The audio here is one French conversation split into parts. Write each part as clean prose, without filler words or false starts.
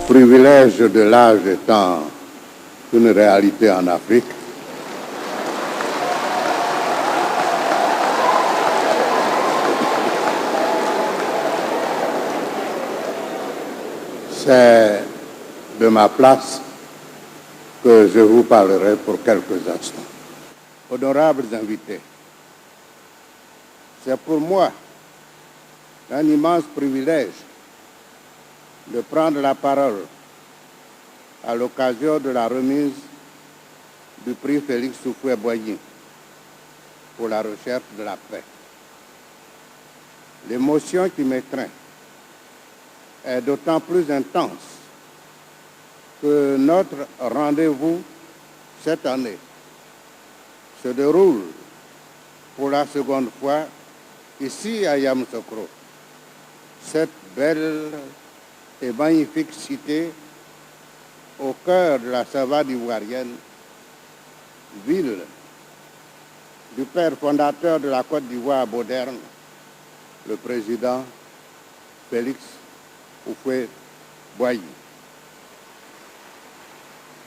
Privilège de l'âge étant une réalité en Afrique, c'est de ma place que je vous parlerai pour quelques instants. Honorables invités, c'est pour moi un immense privilège de prendre la parole à l'occasion de la remise du prix Félix Houphouët-Boigny pour la recherche de la paix. L'émotion qui m'étreint est d'autant plus intense que notre rendez-vous cette année se déroule pour la seconde fois ici à Yamoussoukro, cette belle et magnifique cité au cœur de la savane ivoirienne, ville du père fondateur de la Côte d'Ivoire moderne, le président Félix Houphouët-Boigny.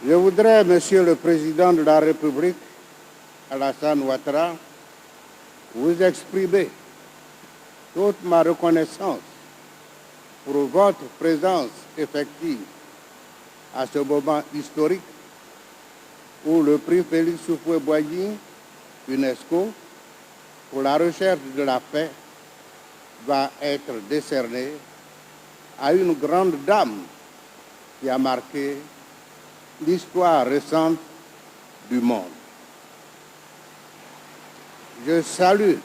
Je voudrais, Monsieur le Président de la République, Alassane Ouattara, vous exprimer toute ma reconnaissance pour votre présence effective à ce moment historique où le prix Félix Houphouët-Boigny, UNESCO, pour la recherche de la paix, va être décerné à une grande dame qui a marqué l'histoire récente du monde. Je salue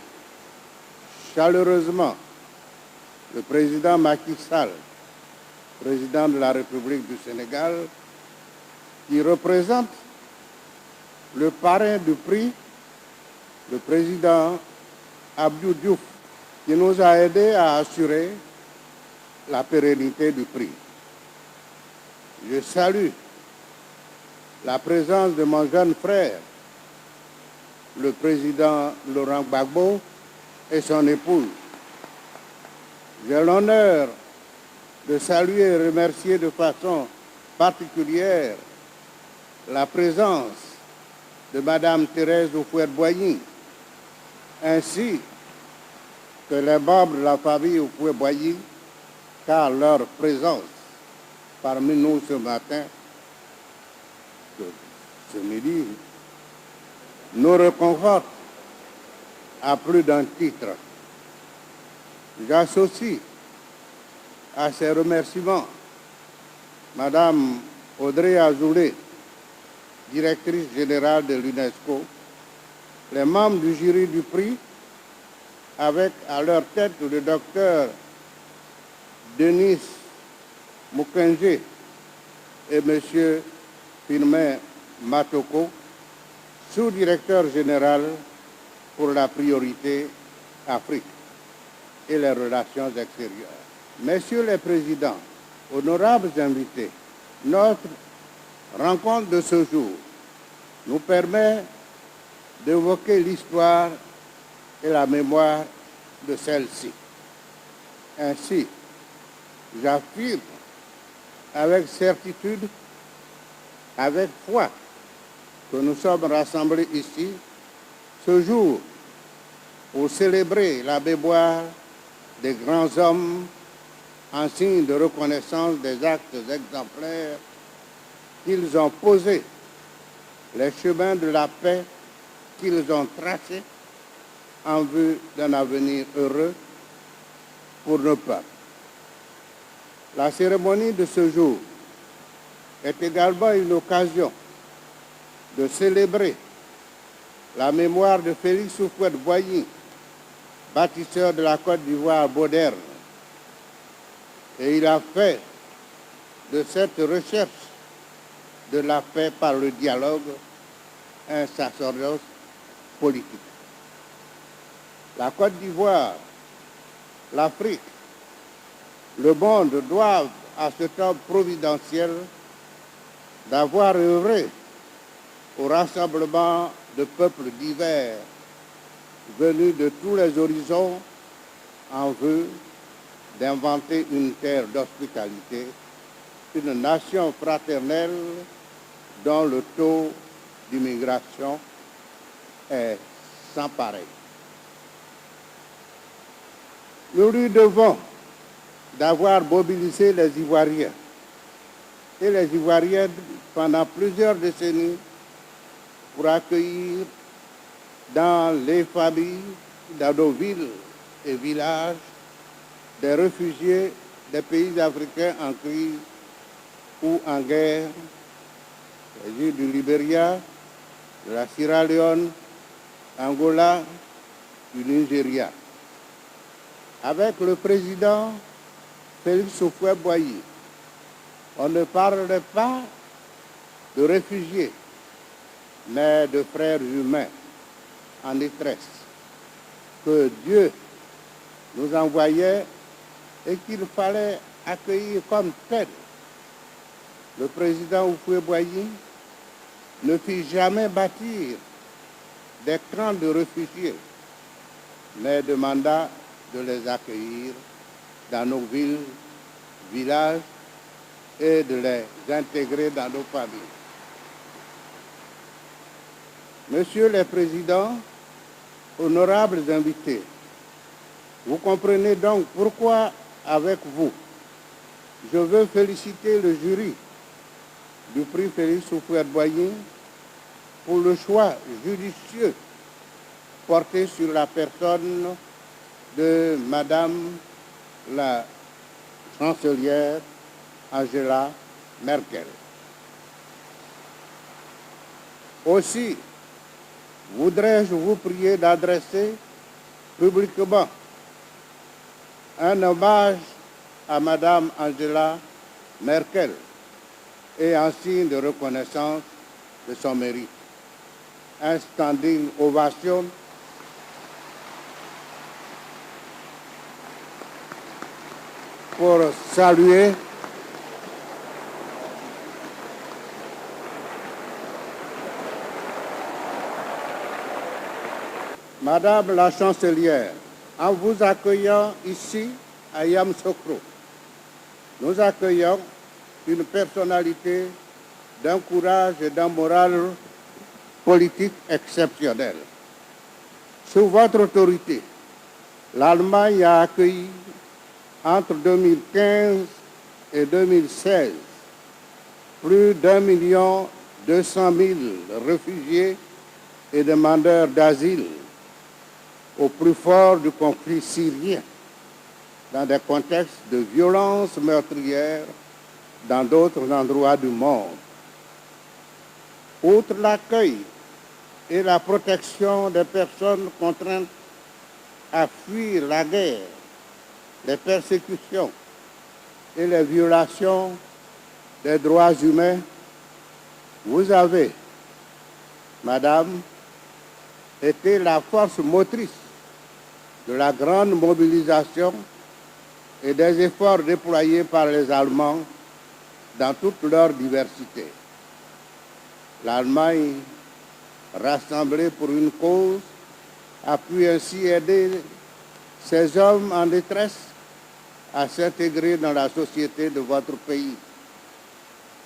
chaleureusement le président Macky Sall, président de la République du Sénégal, qui représente le parrain du prix, le président Abdou Diouf, qui nous a aidés à assurer la pérennité du prix. Je salue la présence de mon jeune frère, le président Laurent Gbagbo et son épouse. J'ai l'honneur de saluer et remercier de façon particulière la présence de Madame Thérèse Houphouët-Boigny, ainsi que les membres de la famille Houphouët-Boigny, car leur présence parmi nous ce matin, ce midi, nous réconforte à plus d'un titre. J'associe à ces remerciements Madame Audrey Azoulay, directrice générale de l'UNESCO, les membres du jury du prix, avec à leur tête le docteur Denis Mukwege et M. Firmin Matoko, sous-directeur général pour la priorité Afrique et les relations extérieures. Messieurs les présidents, honorables invités, notre rencontre de ce jour nous permet d'évoquer l'histoire et la mémoire de celle-ci. Ainsi, j'affirme avec certitude, avec foi, que nous sommes rassemblés ici ce jour pour célébrer la mémoire des grands hommes en signe de reconnaissance des actes exemplaires qu'ils ont posés, les chemins de la paix qu'ils ont tracés en vue d'un avenir heureux pour nos peuples. La cérémonie de ce jour est également une occasion de célébrer la mémoire de Félix Houphouët-Boigny, bâtisseur de la Côte d'Ivoire moderne. Et il a fait de cette recherche de la paix par le dialogue un sacerdoce politique. La Côte d'Ivoire, l'Afrique, le monde doivent à ce temps providentiel d'avoir œuvré au rassemblement de peuples divers venus de tous les horizons en vue d'inventer une terre d'hospitalité, une nation fraternelle dont le taux d'immigration est sans pareil. Nous lui devons d'avoir mobilisé les Ivoiriens et les Ivoiriennes pendant plusieurs décennies pour accueillir dans les familles, dans nos villes et villages, des réfugiés des pays africains en crise ou en guerre, les îles du Libéria, de la Sierra Leone, Angola, du Nigeria. Avec le président Félix Houphouët-Boigny, on ne parlerait pas de réfugiés, mais de frères humains en détresse, que Dieu nous envoyait et qu'il fallait accueillir comme tel. Le président Houphouët-Boigny ne fit jamais bâtir des camps de réfugiés, mais demanda de les accueillir dans nos villes, villages et de les intégrer dans nos familles. Messieurs les présidents, honorables invités, vous comprenez donc pourquoi, avec vous, je veux féliciter le jury du prix Félix Houphouët-Boigny pour le choix judicieux porté sur la personne de Madame la chancelière Angela Merkel. Aussi, voudrais-je vous prier d'adresser publiquement un hommage à Madame Angela Merkel et en signe de reconnaissance de son mérite. Un standing ovation pour saluer Madame la chancelière, en vous accueillant ici à Yamoussoukro, nous accueillons une personnalité d'un courage et d'un moral politique exceptionnel. Sous votre autorité, l'Allemagne a accueilli entre 2015 et 2016 plus d'1,2 million réfugiés et demandeurs d'asile au plus fort du conflit syrien, dans des contextes de violences meurtrières dans d'autres endroits du monde. Outre l'accueil et la protection des personnes contraintes à fuir la guerre, les persécutions et les violations des droits humains, vous avez, Madame, été la force motrice de la grande mobilisation et des efforts déployés par les Allemands dans toute leur diversité. L'Allemagne, rassemblée pour une cause, a pu ainsi aider ces hommes en détresse à s'intégrer dans la société de votre pays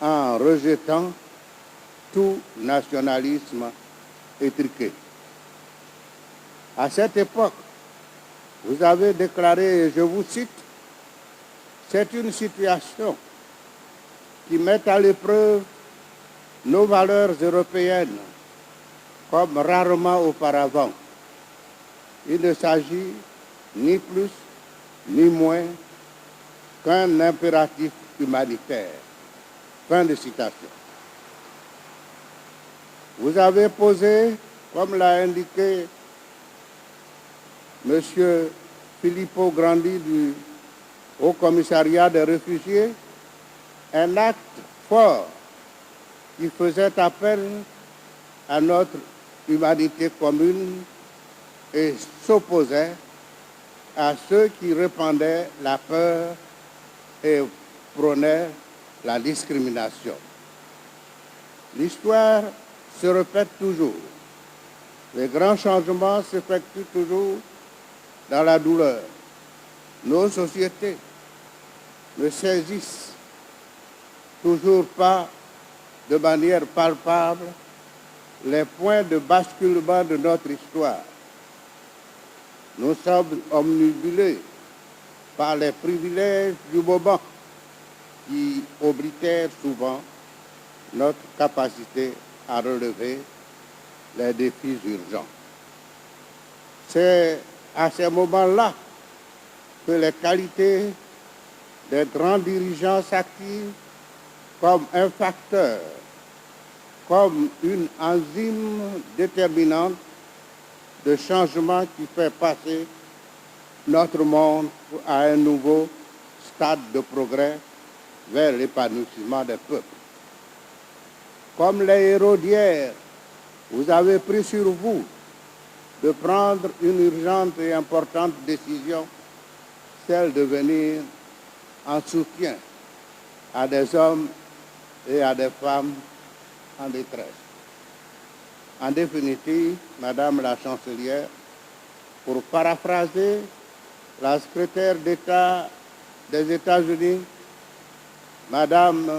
en rejetant tout nationalisme étriqué. À cette époque, vous avez déclaré, et je vous cite, « C'est une situation qui met à l'épreuve nos valeurs européennes comme rarement auparavant. Il ne s'agit ni plus ni moins qu'un impératif humanitaire. » Fin de citation. Vous avez posé, comme l'a indiqué M. Filippo Grandi du Haut Commissariat des réfugiés, un acte fort qui faisait appel à notre humanité commune et s'opposait à ceux qui répandaient la peur et prônaient la discrimination. L'histoire se répète toujours. Les grands changements s'effectuent toujours dans la douleur. Nos sociétés ne saisissent toujours pas de manière palpable les points de basculement de notre histoire. Nous sommes omnibulés par les privilèges du moment qui oblitèrent souvent notre capacité à relever les défis urgents. C'est à ces moments-là que les qualités des grands dirigeants s'activent comme un facteur, comme une enzyme déterminante de changement qui fait passer notre monde à un nouveau stade de progrès vers l'épanouissement des peuples. Comme les héros d'hier, vous avez pris sur vous de prendre une urgente et importante décision, celle de venir en soutien à des hommes et à des femmes en détresse. En définitive, Madame la Chancelière, pour paraphraser la secrétaire d'État des États-Unis, Madame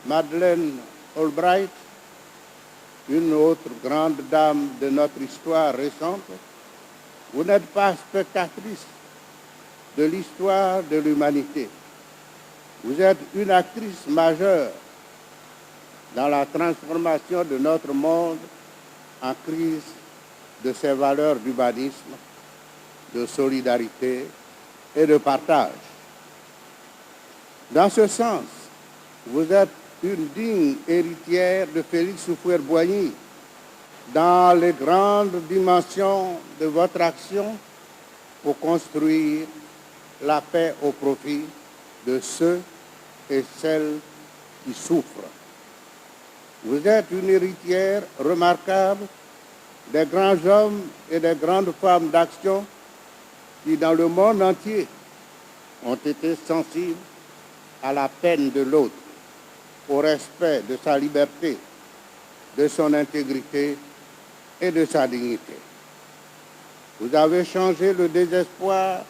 Madeleine Albright, une autre grande dame de notre histoire récente, vous n'êtes pas spectatrice de l'histoire de l'humanité. Vous êtes une actrice majeure dans la transformation de notre monde en crise de ses valeurs d'humanisme, de solidarité et de partage. Dans ce sens, vous êtes une digne héritière de Félix Houphouët-Boigny dans les grandes dimensions de votre action pour construire la paix au profit de ceux et celles qui souffrent. Vous êtes une héritière remarquable des grands hommes et des grandes femmes d'action qui, dans le monde entier, ont été sensibles à la peine de l'autre, au respect de sa liberté, de son intégrité et de sa dignité. Vous avez changé le désespoir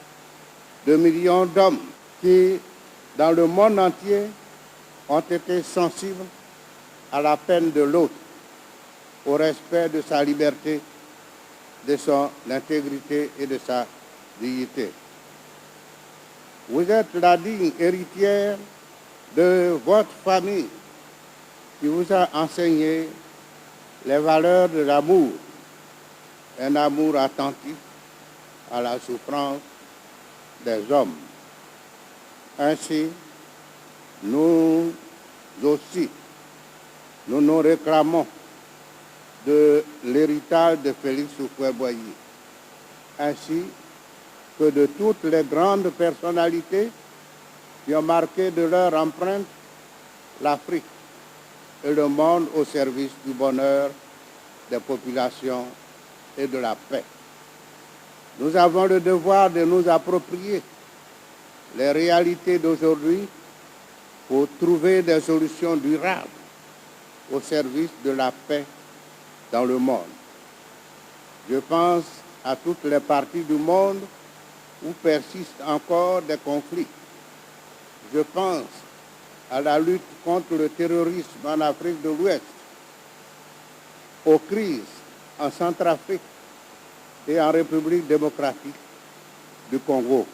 de millions d'hommes qui, dans le monde entier, ont été sensibles à la peine de l'autre, au respect de sa liberté, de son intégrité et de sa dignité. Vous êtes la digne héritière de votre famille qui vous a enseigné les valeurs de l'amour, un amour attentif à la souffrance des hommes. Ainsi, nous aussi, nous nous réclamons de l'héritage de Félix Houphouët-Boigny, ainsi que de toutes les grandes personnalités qui ont marqué de leur empreinte l'Afrique et le monde au service du bonheur des populations et de la paix. Nous avons le devoir de nous approprier les réalités d'aujourd'hui pour trouver des solutions durables au service de la paix dans le monde. Je pense à toutes les parties du monde où persistent encore des conflits, Je pense à la lutte contre le terrorisme en Afrique de l'Ouest, aux crises en Centrafrique et en République démocratique du Congo.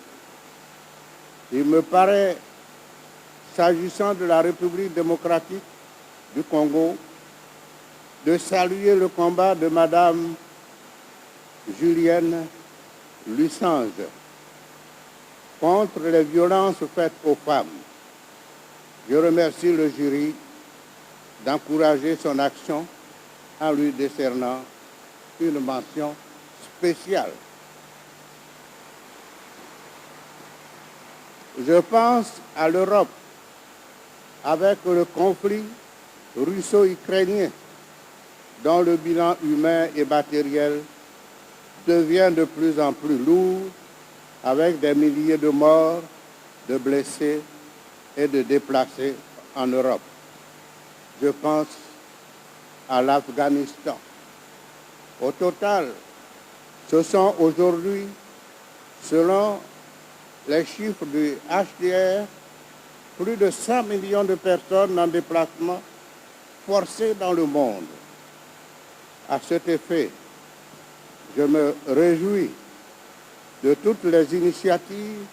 Il me paraît, s'agissant de la République démocratique du Congo, de saluer le combat de Madame Julienne Lussange contre les violences faites aux femmes. Je remercie le jury d'encourager son action en lui décernant une mention spéciale. Je pense à l'Europe avec le conflit russo-ukrainien dont le bilan humain et matériel devient de plus en plus lourd avec des milliers de morts, de blessés et de déplacés en Europe. Je pense à l'Afghanistan. Au total, ce sont aujourd'hui, selon les chiffres du HCR, plus de 100 millions de personnes en déplacement forcé dans le monde. À cet effet, je me réjouis de toutes les initiatives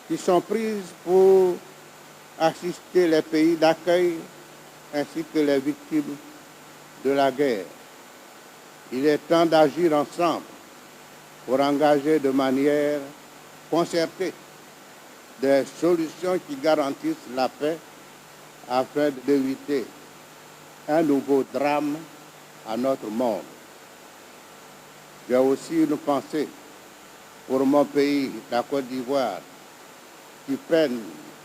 qui sont prises pour assister les pays d'accueil ainsi que les victimes de la guerre. Il est temps d'agir ensemble pour engager de manière concertée des solutions qui garantissent la paix afin d'éviter un nouveau drame à notre monde. J'ai aussi une pensée pour mon pays, la Côte d'Ivoire, qui peine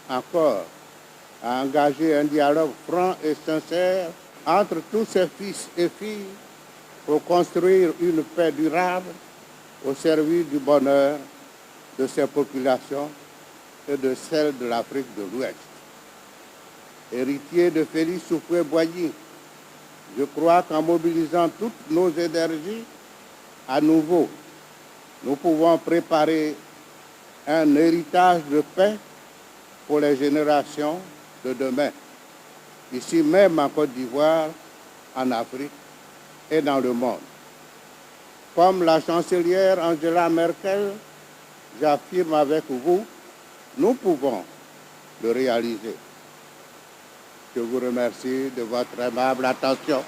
encore à engager un dialogue franc et sincère entre tous ses fils et filles pour construire une paix durable au service du bonheur de ses populations et de celle de l'Afrique de l'Ouest. Héritier de Félix Houphouët-Boigny, je crois qu'en mobilisant toutes nos énergies, à nouveau, nous pouvons préparer un héritage de paix pour les générations de demain, ici même en Côte d'Ivoire, en Afrique et dans le monde. Comme la chancelière Angela Merkel, j'affirme avec vous, nous pouvons le réaliser. Je vous remercie de votre aimable attention.